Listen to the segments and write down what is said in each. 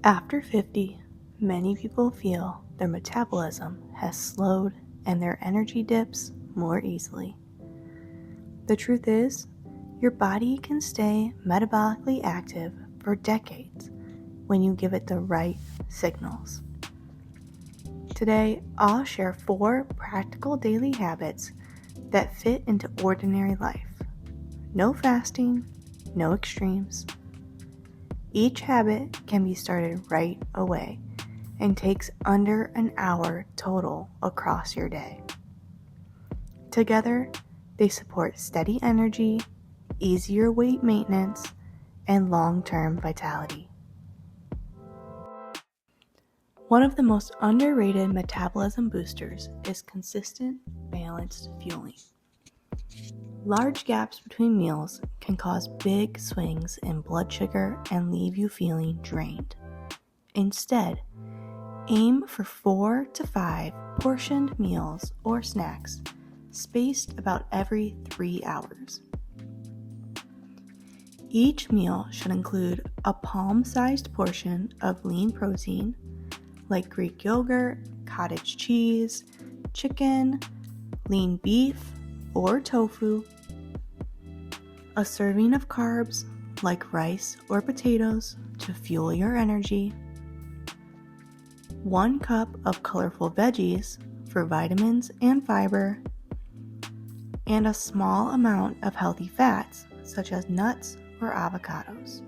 After 50, many people feel their metabolism has slowed and their energy dips more easily. The truth is, your body can stay metabolically active for decades when you give it the right signals. Today, I'll share 4 practical daily habits that fit into ordinary life. No fasting, no extremes. Each habit can be started right away and takes under an hour total across your day. Together, they support steady energy, easier weight maintenance, and long-term vitality. One of the most underrated metabolism boosters is consistent, balanced fueling. Large gaps between meals can cause big swings in blood sugar and leave you feeling drained. Instead, aim for 4 to 5 portioned meals or snacks spaced about every 3 hours. Each meal should include a palm-sized portion of lean protein like Greek yogurt, cottage cheese, chicken, lean beef, or tofu, a serving of carbs like rice or potatoes to fuel your energy, 1 cup of colorful veggies for vitamins and fiber, and a small amount of healthy fats such as nuts or avocados.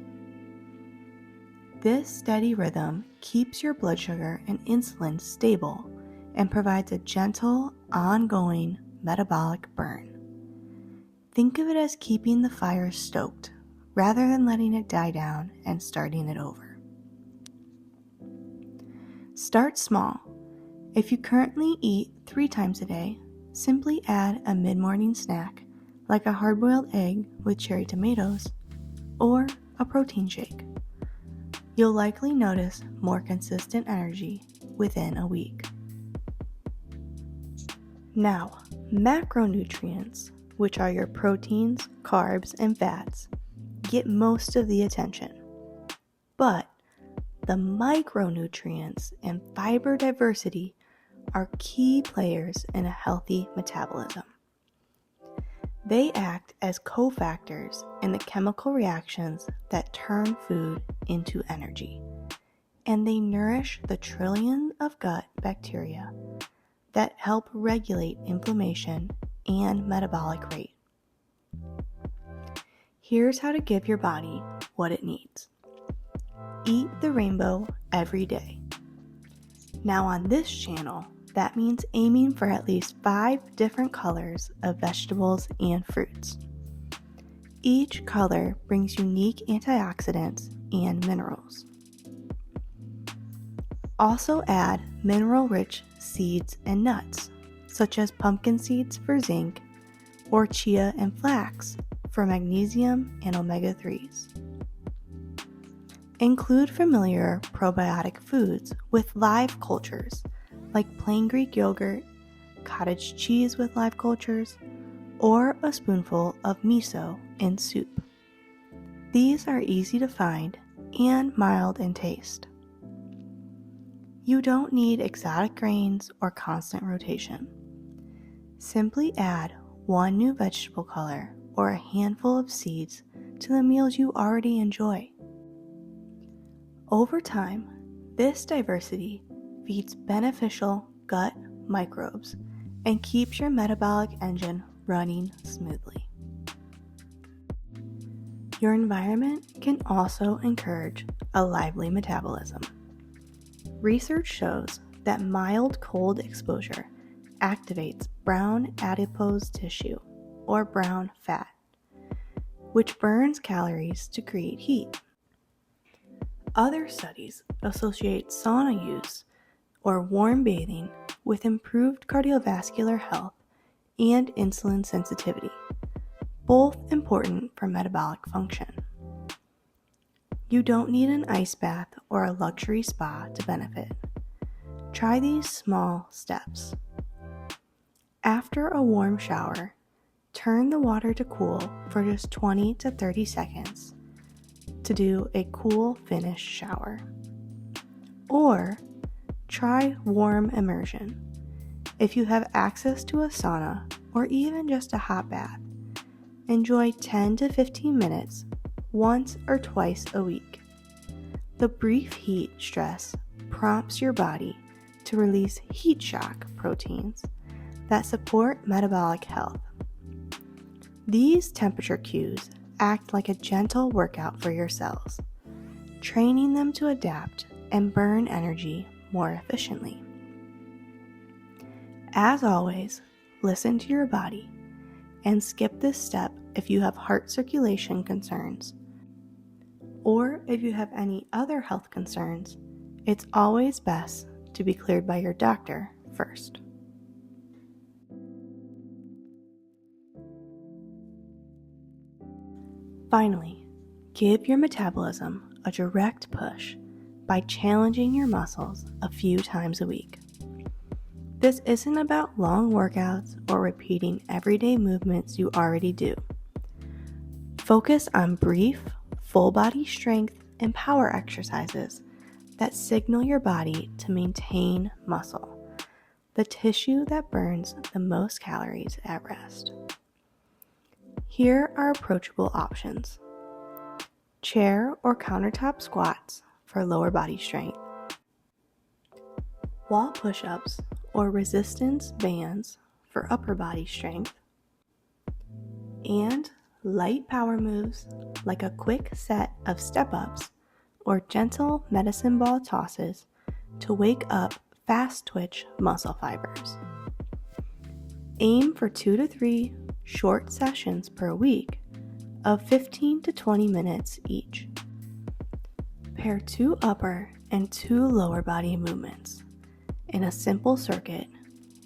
This steady rhythm keeps your blood sugar and insulin stable and provides a gentle, ongoing metabolic burn. Think of it as keeping the fire stoked rather than letting it die down and starting it over. Start small. If you currently eat 3 times a day, simply add a mid-morning snack like a hard-boiled egg with cherry tomatoes or a protein shake. You'll likely notice more consistent energy within a week. Now, macronutrients, which are your proteins, carbs, and fats, get most of the attention. But the micronutrients and fiber diversity are key players in a healthy metabolism. They act as cofactors in the chemical reactions that turn food into energy, and they nourish the trillions of gut bacteria that help regulate inflammation and metabolic rate. Here's how to give your body what it needs. Eat the rainbow every day. Now on this channel, that means aiming for at least 5 different colors of vegetables and fruits. Each color brings unique antioxidants and minerals. Also add mineral-rich seeds and nuts, such as pumpkin seeds for zinc or chia and flax for magnesium and omega-3s. Include familiar probiotic foods with live cultures like plain Greek yogurt, cottage cheese with live cultures, or a spoonful of miso in soup. These are easy to find and mild in taste. You don't need exotic grains or constant rotation. Simply add 1 new vegetable color or a handful of seeds to the meals you already enjoy. Over time, this diversity feeds beneficial gut microbes and keeps your metabolic engine running smoothly. Your environment can also encourage a lively metabolism. Research shows that mild cold exposure activates brown adipose tissue, or brown fat, which burns calories to create heat. Other studies associate sauna use or warm bathing with improved cardiovascular health and insulin sensitivity, both important for metabolic function. You don't need an ice bath or a luxury spa to benefit. Try these small steps. After a warm shower, turn the water to cool for just 20 to 30 seconds to do a cool finish shower. Or try warm immersion. If you have access to a sauna or even just a hot bath, enjoy 10 to 15 minutes once or twice a week. The brief heat stress prompts your body to release heat shock proteins that support metabolic health. These temperature cues act like a gentle workout for your cells, training them to adapt and burn energy more efficiently. As always, listen to your body and skip this step if you have heart circulation concerns. Or if you have any other health concerns, it's always best to be cleared by your doctor first. Finally, give your metabolism a direct push by challenging your muscles a few times a week. This isn't about long workouts or repeating everyday movements you already do. Focus on brief, full body strength and power exercises that signal your body to maintain muscle, the tissue that burns the most calories at rest. Here are approachable options: chair or countertop squats for lower body strength, wall push-ups or resistance bands for upper body strength, and light power moves like a quick set of step-ups or gentle medicine ball tosses to wake up fast twitch muscle fibers. Aim for 2 to 3 short sessions per week of 15 to 20 minutes each. Pair 2 upper and 2 lower body movements in a simple circuit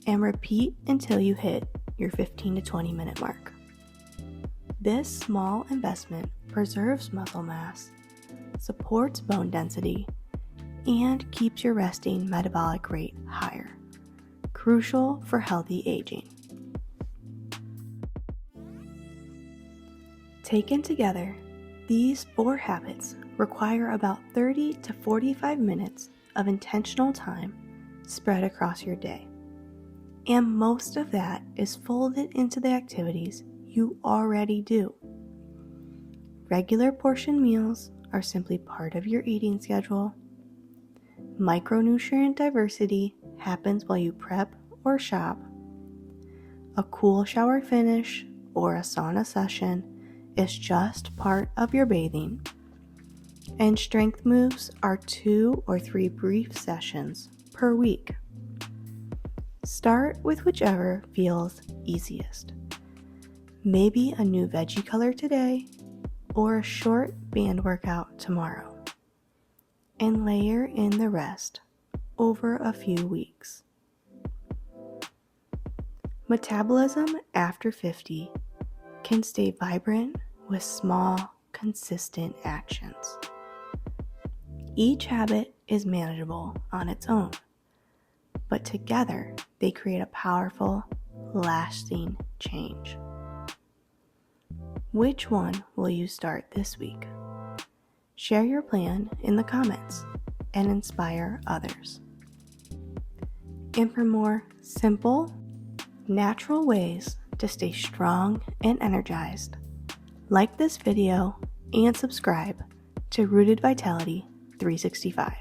and repeat until you hit your 15 to 20 minute mark. This small investment preserves muscle mass, supports bone density, and keeps your resting metabolic rate higher, crucial for healthy aging. Taken together, these 4 habits require about 30 to 45 minutes of intentional time spread across your day, and most of that is folded into the activities you already do. Regular portion meals are simply part of your eating schedule. Micronutrient diversity happens while you prep or shop. A cool shower finish or a sauna session is just part of your bathing. And strength moves are 2 or 3 brief sessions per week. Start with whichever feels easiest. Maybe a new veggie color today, or a short band workout tomorrow, and layer in the rest over a few weeks. Metabolism after 50 can stay vibrant with small, consistent actions. Each habit is manageable on its own, but together they create a powerful, lasting change. Which one will you start this week? Share your plan in the comments and inspire others. And for more simple, natural ways to stay strong and energized, like this video and subscribe to Rooted Vitality 365.